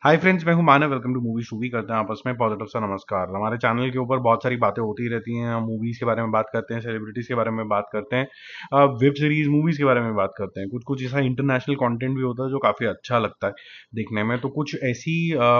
हाय friends, मैं हूं Manav. Welcome to movie shoovy. करते हैं आपस में पॉजिटिव सा नमस्कार। हमारे चैनल के ऊपर बहुत सारी बातें होती रहती हैं। हम मूवीज के बारे में बात करते हैं, सेलिब्रिटीज के बारे में बात करते हैं, वेब सीरीज मूवीज के बारे में बात करते हैं। कुछ कुछ ऐसा इंटरनेशनल कंटेंट भी होता है जो काफी अच्छा लगता है देखने में। तो कुछ ऐसी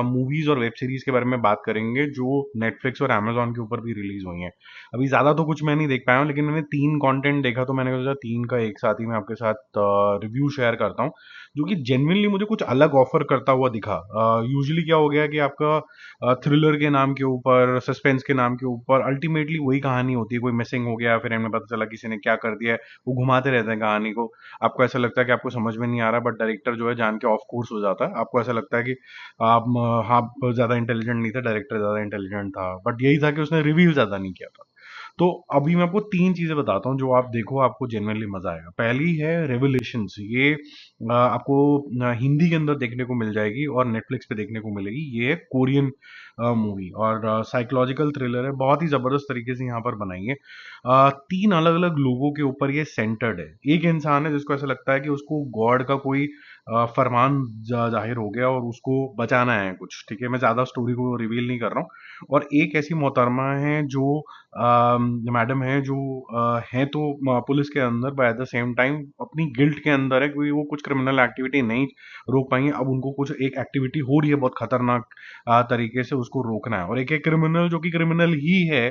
मूवीज और वेब सीरीज के बारे में बात करेंगे जो नेटफ्लिक्स और अमेजोन के ऊपर भी रिलीज हुई हैं। अभी ज्यादा तो कुछ मैं नहीं देख पाया हूँ, लेकिन मैंने 3 कंटेंट देखा, तो मैंने सोचा 3 का एक साथ ही मैं आपके साथ रिव्यू शेयर करता हूँ, जो कि जेन्युइनली मुझे कुछ अलग ऑफर करता हुआ दिखा। यूजुअली क्या हो गया कि आपका थ्रिलर के नाम के ऊपर, सस्पेंस के नाम के ऊपर अल्टीमेटली वही कहानी होती है। कोई मिसिंग हो गया, फिर हमें पता चला किसी ने क्या कर दिया है। वो घुमाते रहते हैं कहानी को। आपको ऐसा लगता है कि आपको समझ में नहीं आ रहा, बट डायरेक्टर जो है जान के ऑफ कोर्स हो जाता है। आपको ऐसा लगता है कि आप ज्यादा इंटेलिजेंट नहीं थे, डायरेक्टर ज्यादा इंटेलिजेंट था, बट यही था कि उसने रिवील ज्यादा नहीं किया था। तो अभी मैं आपको 3 चीजें बताता हूँ जो आप देखो, आपको जेन्युइनली मजा आएगा। पहली है रेवलेशंस। ये आपको हिंदी के अंदर देखने को मिल जाएगी और नेटफ्लिक्स पे देखने को मिलेगी। ये है कोरियन मूवी और साइकोलॉजिकल थ्रिलर है। बहुत ही जबरदस्त तरीके से यहाँ पर बनाई है। 3 अलग अलग लोगों के ऊपर ये सेंटर्ड है। एक इंसान है जिसको ऐसा लगता है कि उसको गॉड का कोई फरमान जाहिर हो गया और उसको बचाना है कुछ। ठीक है, मैं ज्यादा स्टोरी को रिवील नहीं कर रहा हूँ। और एक ऐसी मोहतरमा है जो मैडम है, जो हैं तो पुलिस के अंदर, but at the same time अपनी गिल्ट के अंदर है, क्योंकि वो कुछ क्रिमिनल एक्टिविटी नहीं रोक पाई। अब उनको कुछ एक एक्टिविटी हो रही है बहुत खतरनाक तरीके से, उसको रोकना है। और एक एक क्रिमिनल जो कि क्रिमिनल ही है,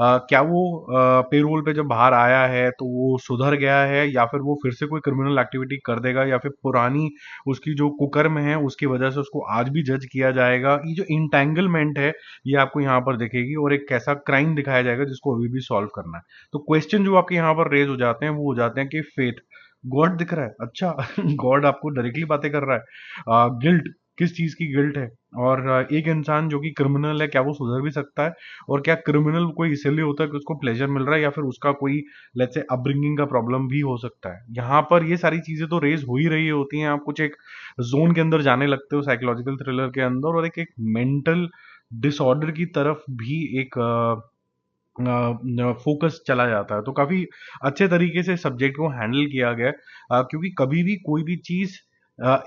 क्या वो पेरोल पे जब बाहर आया है तो वो सुधर गया है, या फिर वो फिर से कोई क्रिमिनल एक्टिविटी कर देगा, या फिर पुरानी उसकी जो कुकर्म है उसकी वजह से उसको आज भी जज किया जाएगा। ये जो इंटेंगलमेंट है, ये आपको यहाँ पर दिखेगी। और एक कैसा क्राइम दिखाया जाएगा जिसको अभी भी सॉल्व करना है। तो क्वेश्चन जो आपके यहाँ पर रेज हो जाते हैं वो हो जाते हैं कि फेथ, गॉड दिख रहा है, अच्छा गॉड आपको डायरेक्टली बातें कर रहा है। गिल्ट, किस चीज की गिल्ट है। और एक इंसान जो कि क्रिमिनल है, क्या वो सुधर भी सकता है। और क्या क्रिमिनल कोई इसलिए होता है कि उसको प्लेजर मिल रहा है, या फिर उसका कोई लेट्स से अपब्रिंगिंग का प्रॉब्लम भी हो सकता है। यहाँ पर ये सारी चीजें तो रेज हो ही रही होती हैं। आप कुछ एक जोन के अंदर जाने लगते हो साइकोलॉजिकल थ्रिलर के अंदर, और एक मेंटल डिसऑर्डर की तरफ भी एक फोकस चला जाता है। तो काफी अच्छे तरीके से सब्जेक्ट को हैंडल किया गया है। क्योंकि कभी भी कोई भी चीज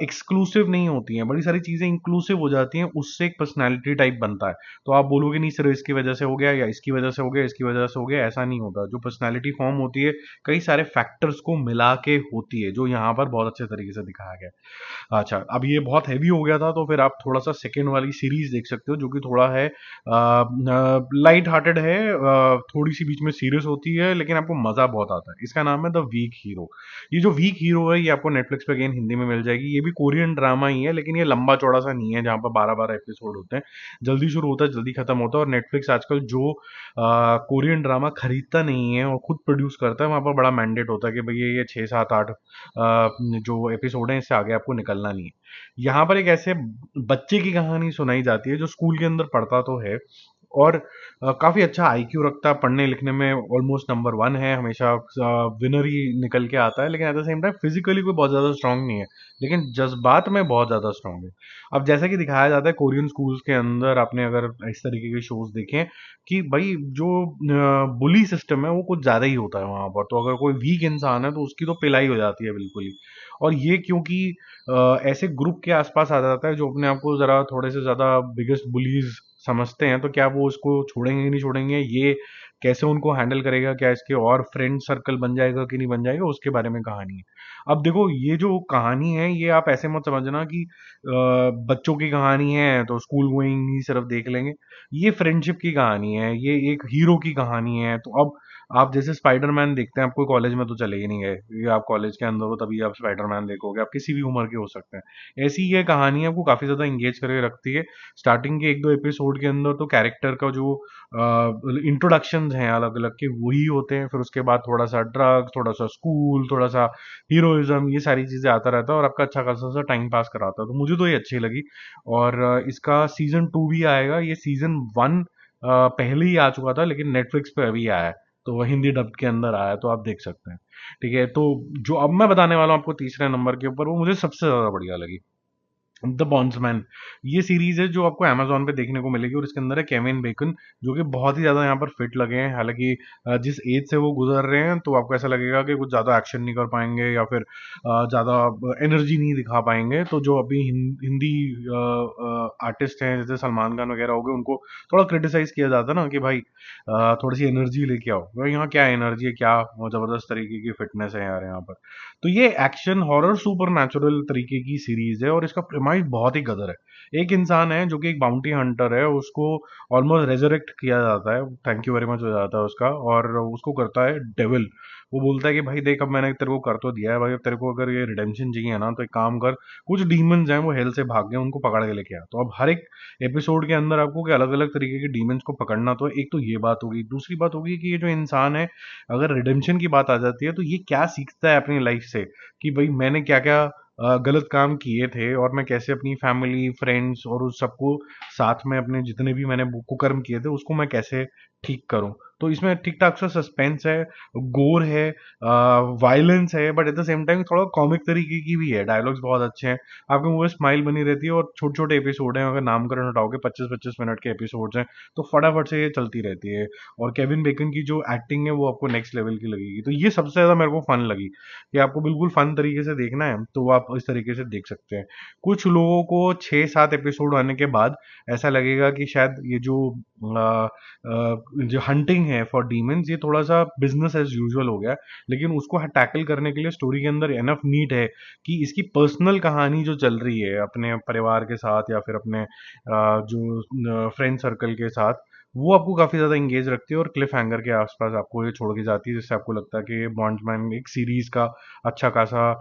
एक्सक्लूसिव नहीं होती है, बड़ी सारी चीजें इंक्लूसिव हो जाती हैं, उससे एक पर्सनैलिटी टाइप बनता है। तो आप बोलोगे नहीं सिर्फ इसकी वजह से हो गया, या इसकी वजह से हो गया, इसकी वजह से हो गया, ऐसा नहीं होता। जो पर्सनैलिटी फॉर्म होती है, कई सारे फैक्टर्स को मिला के होती है, जो यहाँ पर बहुत अच्छे तरीके से दिखाया गया है। अच्छा, अब ये बहुत हैवी हो गया था, तो फिर आप थोड़ा सा सेकेंड वाली सीरीज देख सकते हो, जो कि थोड़ा है लाइट हार्टेड है, थोड़ी सी बीच में सीरियस होती है, लेकिन आपको मजा बहुत आता है। इसका नाम है द वीक हीरो। ये जो वीक हीरो है, ये आपको नेटफ्लिक्स पे अगेन हिंदी में मिल जाएगी। ये भी कोरियन ड्रामा ही है, लेकिन ये लंबा चौड़ा सा नहीं है, जहाँ पर 12-12 एपिसोड होते हैं। जल्दी शुरू होता है, जल्दी खत्म होता है। और नेटफ्लिक्स आजकल जो कोरियन ड्रामा खरीदता नहीं है और खुद प्रोड्यूस करता है, वहां पर बड़ा मैंडेट होता है कि भाई ये 6-7-8 जो एपिसोड है, इससे आगे आपको निकलना नहीं है। यहाँ पर एक ऐसे बच्चे की कहानी सुनाई जाती है जो स्कूल के अंदर पढ़ता तो है, और काफी अच्छा आईक्यू रखता है, पढ़ने लिखने में ऑलमोस्ट नंबर 1 है, हमेशा विनर ही निकल के आता है। लेकिन at the same time physically कोई बहुत ज्यादा स्ट्रांग नहीं है, लेकिन जज्बात में बहुत ज्यादा स्ट्रांग है। अब जैसा कि दिखाया जाता है कोरियन स्कूल्स के अंदर, आपने अगर इस तरीके के शोज देखे, कि भाई जो बुली सिस्टम है वो कुछ ज्यादा ही होता है वहां पर। तो अगर कोई वीक इंसान है तो उसकी तो पिलाई हो जाती है बिल्कुल ही। और ये क्योंकि ऐसे ग्रुप के आसपास आ जाता है जो अपने आप को जरा थोड़े से ज्यादा बिगेस्ट बुलीज समझते हैं, तो क्या वो उसको छोड़ेंगे कि नहीं छोड़ेंगे, ये कैसे उनको हैंडल करेगा, क्या इसके और फ्रेंड सर्कल बन जाएगा कि नहीं बन जाएगा, उसके बारे में कहानी है। अब देखो, ये जो कहानी है, ये आप ऐसे मत समझना कि बच्चों की कहानी है तो स्कूल गोइंग ही सिर्फ देख लेंगे। ये फ्रेंडशिप की कहानी है, ये एक हीरो की कहानी है। तो अब आप जैसे स्पाइडरमैन देखते हैं, आपको कॉलेज में तो चले ही नहीं गए, क्योंकि आप कॉलेज के अंदर हो तभी आप स्पाइडरमैन देखोगे। आप किसी भी उम्र के हो सकते हैं। ऐसी ये कहानी आपको काफी ज्यादा इंगेज करके रखती है। स्टार्टिंग के 1-2 एपिसोड के अंदर तो कैरेक्टर का जो इंट्रोडक्शन हैं अलग अलग के, वही होते हैं। फिर उसके बाद थोड़ा सा ड्रग्स, थोड़ा सा स्कूल, थोड़ा सा हीरोइज्म, ये सारी चीजें आता रहता है, और आपका अच्छा खासा सा टाइम पास कराता है। तो मुझे तो ये अच्छी लगी। और इसका सीजन 2 भी आएगा। ये सीजन 1 पहले ही आ चुका था, लेकिन नेटफ्लिक्स पे अभी आया है, तो वह हिंदी डब के अंदर आया है, तो आप देख सकते हैं। ठीक है, तो जो अब मैं बताने वाला हूँ आपको तीसरे नंबर के ऊपर, वो मुझे सबसे ज्यादा बढ़िया लगी। द बॉन्ड्समैन, ये सीरीज है जो आपको अमेजोन पे देखने को मिलेगी, और इसके अंदर है केविन बेकन, जो कि बहुत ही ज़्यादा यहाँ पर फिट लगे हैं। हालांकि जिस एज से वो गुजर रहे हैं, तो आपको ऐसा लगेगा कि कुछ ज़्यादा एक्शन नहीं कर पाएंगे या फिर ज़्यादा एनर्जी नहीं दिखा पाएंगे। तो जो अभी हिंदी आर्टिस्ट हैं जैसे सलमान खान वगैरह हो गए, उनको थोड़ा क्रिटिसाइज किया जाता है ना कि भाई थोड़ी सी एनर्जी लेके आओ। भाई यहाँ क्या एनर्जी है, क्या ज़बरदस्त तरीके की फिटनेस है यार यहाँ पर। तो ये एक्शन हॉरर सुपर नेचुरल तरीके की सीरीज है, और इसका प्रेमाइस बहुत ही गदर है। एक इंसान है जो कि एक बाउंटी हंटर है, उसको ऑलमोस्ट रेजरेक्ट किया जाता है, थैंक यू वेरी मच हो जाता है उसका, और उसको करता है डेविल। वो बोलता है कि भाई देख, अब मैंने तेरे को कर तो दिया है भाई, अब तेरे को अगर ये रिडेम्पशन चाहिए ना, तो एक काम कर, कुछ डीमंस हैं वो हेल से भाग गए, उनको पकड़ के लेके आ। तो अब हर एक एपिसोड के अंदर आपको अलग अलग तरीके के डीमंस को पकड़ना। तो एक तो ये बात होगी, दूसरी बात होगी कि ये जो इंसान है, अगर रिडेम्पशन की बात आ जाती है, तो ये क्या सीखता है अपनी लाइफ से, कि भाई मैंने क्या क्या गलत काम किए थे, और मैं कैसे अपनी फैमिली फ्रेंड्स और उस सबको साथ में, अपने जितने भी मैंने कुकर्म किए थे उसको मैं कैसे ठीक करूं। तो इसमें ठीक ठाक सा सस्पेंस है, गोर है, वायलेंस है, but at the same time थोड़ा कॉमिक तरीके की भी है, डायलॉग्स बहुत अच्छे हैं, आपके मुंह में स्माइल बनी रहती है। और छोटे छोटे एपिसोड हैं, अगर नामकरण हटाओगे 25-25 मिनट के एपिसोड्स हैं, तो फटाफट से ये चलती रहती है। और केविन बेकन की जो एक्टिंग है वो आपको नेक्स्ट लेवल की लगेगी। तो ये सबसे ज्यादा मेरे को फन लगी, कि आपको बिल्कुल फन तरीके से देखना है तो वो आप इस तरीके से देख सकते हैं। कुछ लोगों को 6-7 एपिसोड आने के बाद ऐसा लगेगा कि शायद ये जो हंटिंग है फॉर डीमंस, ये थोड़ा सा बिजनेस एज यूजुअल हो गया। लेकिन उसको टैकल करने के लिए स्टोरी के अंदर एनफ नीड है कि इसकी पर्सनल कहानी जो चल रही है अपने परिवार के साथ या फिर अपने जो फ्रेंड सर्कल के साथ, वो आपको काफी ज्यादा इंगेज रखती है, और क्लिफ हैंगर के आसपास आपको ये छोड़ के जाती है, जिससे आपको लगता है कि ये बॉन्ड्समैन एक सीरीज का अच्छा खासा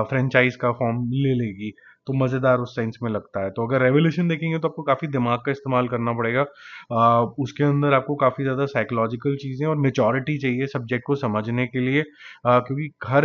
फ्रेंचाइज का फॉर्म ले लेगी। तो मजेदार उस सेंस में लगता है। तो अगर रेवोल्यूशन देखेंगे तो आपको काफी दिमाग का इस्तेमाल करना पड़ेगा। उसके अंदर आपको काफी ज्यादा साइकोलॉजिकल चीजें और मेच्योरिटी चाहिए सब्जेक्ट को समझने के लिए, क्योंकि हर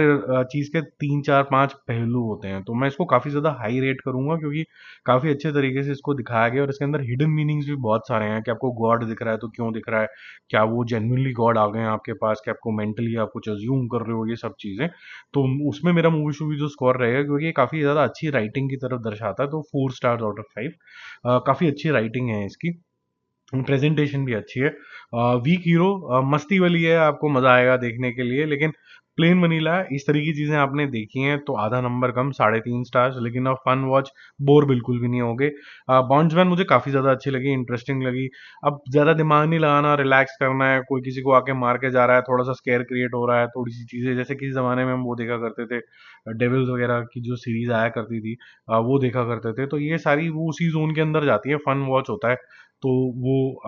चीज के 3-4-5 पहलू होते हैं। तो मैं इसको काफी ज्यादा हाई रेट करूंगा, क्योंकि काफी अच्छे तरीके से इसको दिखाया गया, और इसके अंदर हिडन मीनिंग्स भी बहुत सारे हैं, कि आपको गॉड दिख रहा है तो क्यों दिख रहा है, क्या वो जेन्युइनली गॉड आ गए हैं आपके पास, कि आपको मेंटली आप कुछ अज्यूम कर रहे हो, ये सब चीजें। तो उसमें मेरा मूवी शूवी जो स्कोर रहेगा, क्योंकि ये काफी ज्यादा अच्छी राइटिंग की तरफ दर्शाता है, तो 4 स्टार्स आउट ऑफ 5। काफी अच्छी राइटिंग है इसकी, प्रेजेंटेशन भी अच्छी है। वीक हीरो मस्ती वाली है, आपको मजा आएगा देखने के लिए। लेकिन प्लेन वनीला इस तरह की चीजें आपने देखी हैं तो आधा नंबर कम, 3.5 स्टार्स। लेकिन अब फन वॉच, बोर बिल्कुल भी नहीं होगे। बॉन्ड्समैन मुझे काफी ज्यादा अच्छी लगी, इंटरेस्टिंग लगी। अब ज्यादा दिमाग नहीं लगाना, रिलैक्स करना है, कोई किसी को आके मार के जा रहा है, थोड़ा सा स्केयर क्रिएट हो रहा है, थोड़ी सी चीजें, जैसे किस जमाने में हम वो देखा करते थे, डेविल्स वगैरह की जो सीरीज आया करती थी, वो देखा करते थे। तो ये सारी वो उसी जोन के अंदर जाती है, फन वॉच होता है। तो वो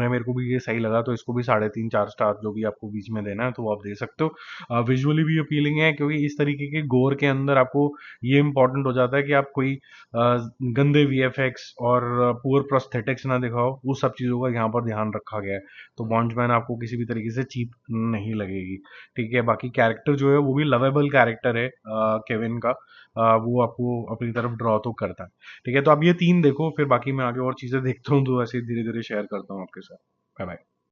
मेरे को भी ये सही लगा, तो इसको भी 3.5-4 स्टार जो भी आपको बीच में देना है तो वो आप दे सकते हो। विजुअली भी अपीलिंग है, क्योंकि इस तरीके के गोर के अंदर आपको ये इंपॉर्टेंट हो जाता है कि आप कोई गंदे वीएफएक्स और पुअर प्रोस्थेटिक्स ना दिखाओ, उस सब चीज़ों का यहाँ पर ध्यान रखा गया है। तो बॉन्ड्समैन आपको किसी भी तरीके से चीप नहीं लगेगी। ठीक है, बाकी कैरेक्टर जो है वो भी लवेबल कैरेक्टर है केविन का। वो आपको अपनी तरफ ड्रॉ तो करता है। ठीक है, तो आप ये 3 देखो, फिर बाकी मैं आगे और चीजें देखता हूँ तो ऐसे धीरे धीरे शेयर करता हूँ आपके साथ। Bye bye.